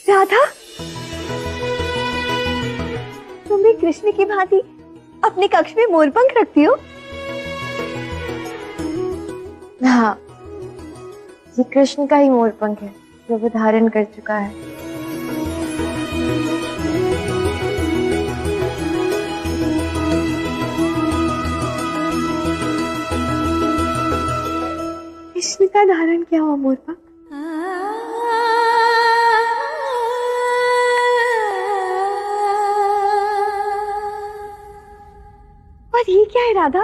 राधा, तुम भी कृष्ण की भांति अपने कक्ष में मोरपंख रखती हो? हाँ, ये कृष्ण का ही मोरपंख है जो वो धारण कर चुका है। कृष्ण का धारण किया हुआ मोरपंख? और ये क्या है राधा?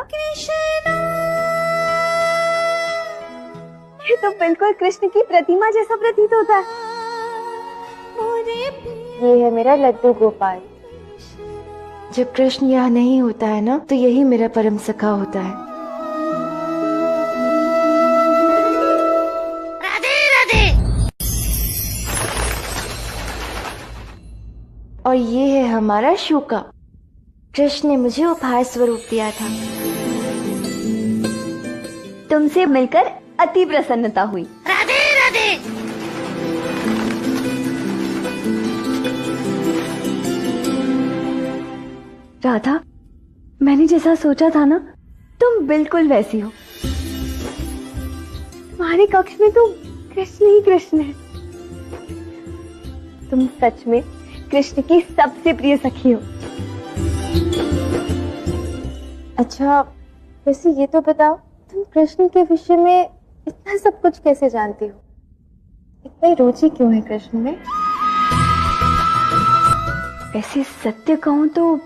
ये तो बिल्कुल कृष्ण की प्रतिमा जैसा प्रतीत होता है। ये है मेरा लड्डू गोपाल। जब कृष्ण यहाँ नहीं होता है ना, तो यही मेरा परम सखा होता है। राधे राधे। और ये है हमारा शूका। कृष्ण ने मुझे उपहार स्वरूप दिया था। तुमसे मिलकर अति प्रसन्नता हुई। राधे राधे। राधा, मैंने जैसा सोचा था ना, तुम बिल्कुल वैसी हो। तुम्हारे कक्ष में तो कृष्ण ही कृष्ण है। तुम सच में कृष्ण की सबसे प्रिय सखी हो। अच्छा, वैसे ये तो बताओ, तुम कृष्ण के विषय में इतना सब कुछ कैसे जानती हो? इतनी रुचि क्यों है कृष्ण में? वैसे सत्य कहूं तो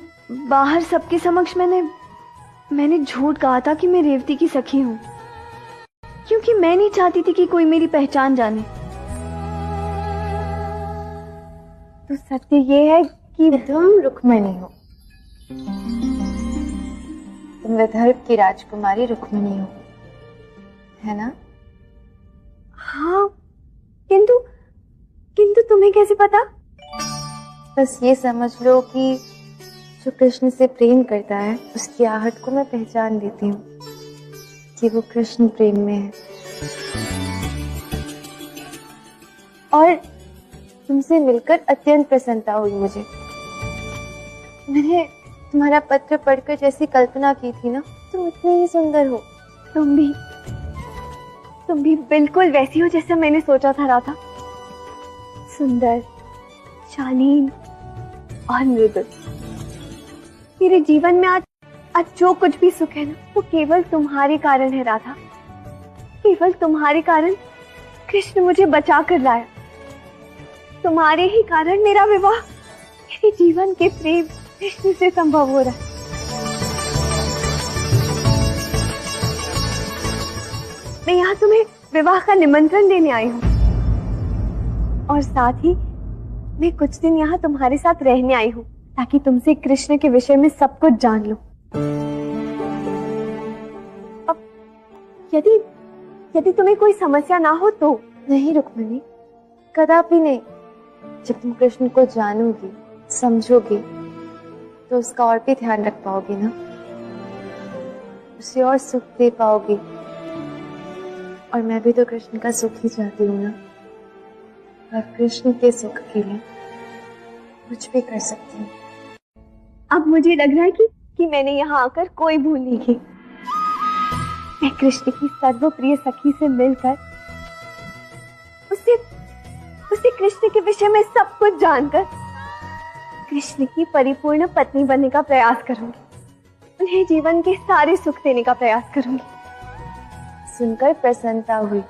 बाहर सबके समक्ष मैंने झूठ कहा था कि मैं रेवती की सखी हूँ, क्योंकि मैं नहीं चाहती थी कि कोई मेरी पहचान जाने। तो सत्य ये है कि तुम रुक्मिणी हो। तुम विदर्भ की राजकुमारी रुक्मिणी हो, है ना? हाँ, किंतु तुम्हें कैसे पता? बस ये समझ लो कि जो कृष्ण से प्रेम करता है, उसकी आहट को मैं पहचान लेती हूँ कि वो कृष्ण प्रेम में है। और तुमसे मिलकर अत्यंत प्रसन्नता हुई मुझे। मैंने तुम्हारा पत्र पढ़कर जैसी कल्पना की थी ना, तुम इतनी ही सुंदर हो। तुम भी बिल्कुल वैसी हो जैसा मैंने सोचा था राधा। सुंदर, शालीन और मृदुल। मेरे जीवन में आज जो कुछ भी सुख है ना, वो केवल तुम्हारे कारण है राधा। केवल तुम्हारे कारण कृष्ण मुझे बचा कर लाया। तुम्हारे ही कारण मेरा विवाह, मेरे जीवन के प्रेम कृष्ण से संभव हो रहा है। मैं यहाँ तुम्हें विवाह का निमंत्रण देने आई हूँ, और साथ ही मैं कुछ दिन यहाँ तुम्हारे साथ रहने आई हूँ, ताकि तुमसे कृष्ण के विषय में सब कुछ जान लूं। अब यदि तुम्हें कोई समस्या ना हो तो। नहीं रुक्मिणी, कदापि नहीं। जब तुम कृष्ण को जानोगी, समझोगी, तो उसका और भी ध्यान रख पाओगी ना, उसे और सुख दे पाओगी। और मैं भी तो कृष्ण का सुख ही चाहती हूँ ना, और कृष्ण के सुख के लिए कुछ भी कर सकती हूँ। अब मुझे लग रहा है कि मैंने यहाँ आकर कोई भूल नहीं की। मैं कृष्ण की सर्वप्रिय सखी से मिलकर उसे कृष्ण के विषय में सब कुछ जानकर कृष्ण की परिपूर्ण पत्नी बनने का प्रयास करूंगी। उन्हें जीवन के सारे सुख देने का प्रयास करूंगी। सुनकर प्रसन्नता हुई।